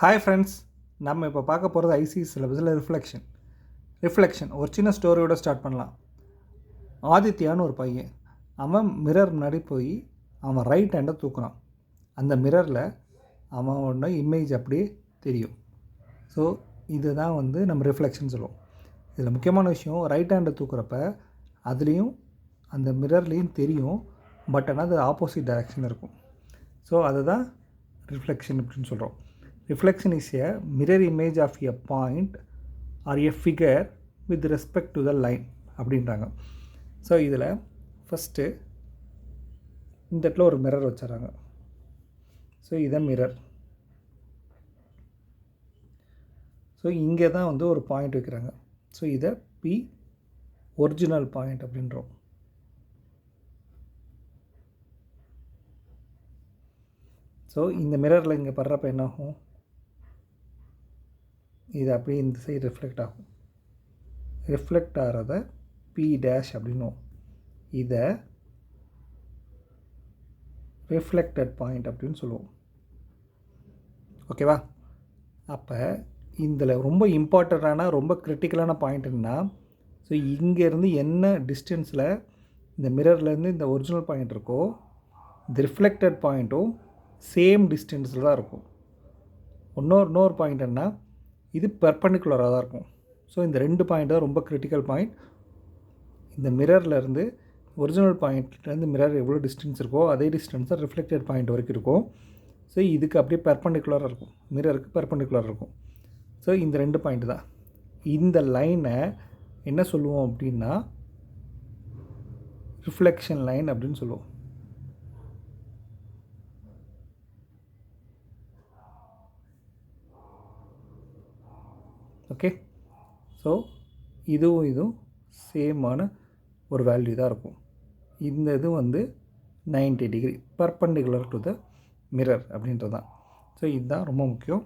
Hi friends, நம்ம இப்போ பார்க்க போகிறது ஐசிசி சிலபஸில் ரிஃப்ளெக்ஷன் ஒரு சின்ன ஸ்டோரியோட ஸ்டார்ட் பண்ணலாம். ஆதித்யான்னு ஒரு பையன், அவன் மிரர் முன்னாடி போய் அவன் ரைட் ஹேண்டை தூக்குறான். அந்த மிரரில் அவனோட இமேஜ் அப்படியே தெரியும். ஸோ இதுதான் நம்ம ரிஃப்ளெக்ஷன் சொல்லுவோம். இதில் முக்கியமான விஷயம், ரைட் ஹேண்டை தூக்குறப்ப அதுலேயும் அந்த மிரர்லேயும் தெரியும், பட் ஆனால் அது ஆப்போசிட் டைரக்ஷன் இருக்கும். ஸோ அதுதான் ரிஃப்ளெக்ஷன் அப்படின்னு சொல்கிறோம். Reflection is a mirror image of a point or a figure with respect to the line அப்படின்றாங்க. ஸோ இதில் ஃபஸ்ட்டு இந்த இடத்துல ஒரு மிரர் வச்சுறாங்க. ஸோ இதை மிரர். ஸோ இங்கே தான் ஒரு பாயிண்ட் வைக்கிறாங்க. ஸோ இதை பி ஒரிஜினல் பாயிண்ட் அப்படின்றோம். ஸோ இந்த மிரரில் இங்கே படுறப்ப என்னாகும், இது அப்படியே இந்த சைடு ரிஃப்ளெக்ட் ஆகிறத பி டேஷ் அப்படின்னும், இதை ரிஃப்ளெக்டட் பாயிண்ட் அப்படின்னு சொல்லுவோம். ஓகேவா? அப்போ இதில் ரொம்ப இம்பார்ட்டண்ட்டான ரொம்ப கிரிட்டிக்கலான பாயிண்ட் என்னன்னா, ஸோ இங்கேருந்து என்ன டிஸ்டன்ஸில் இந்த மிரர்லேருந்து இந்த ஒரிஜினல் பாயிண்ட் இருக்கோ, இந்த ரிஃப்ளெக்டட் பாயிண்ட்டும் சேம் டிஸ்டன்ஸில் தான் இருக்கும். இன்னொரு பாயிண்ட் என்ன, இது பெர்பெண்டிகுலராக தான் இருக்கும். ஸோ இந்த ரெண்டு பாயிண்ட் தான் ரொம்ப கிரிட்டிக்கல் பாயிண்ட். இந்த மிரர்லேருந்து ஒரிஜினல் பாயிண்ட்லேருந்து மிரர் எவ்வளோ டிஸ்டன்ஸ் இருக்கோ அதே டிஸ்டன்ஸ் தான் ரிஃப்ளெக்டட் பாயிண்ட் வரைக்கும் இருக்கும். ஸோ இதுக்கு அப்படியே பெர்பெண்டிகுலராக இருக்கும், மிரருக்கு பெர்பெண்டிகுலராக இருக்கும். ஸோ இந்த ரெண்டு பாயிண்ட் தான். இந்த லைனை என்ன சொல்லுவோம் அப்படின்னா ரிஃப்ளெக்ஷன் லைன் அப்படின்னு சொல்லுவோம். ஓகே, ஸோ இதுவும் சேமான ஒரு வேல்யூ தான் இருக்கும். இந்த இது 90 degree perpendicular to the mirror அப்படின்றது தான். ஸோ இதுதான் ரொம்ப முக்கியம்.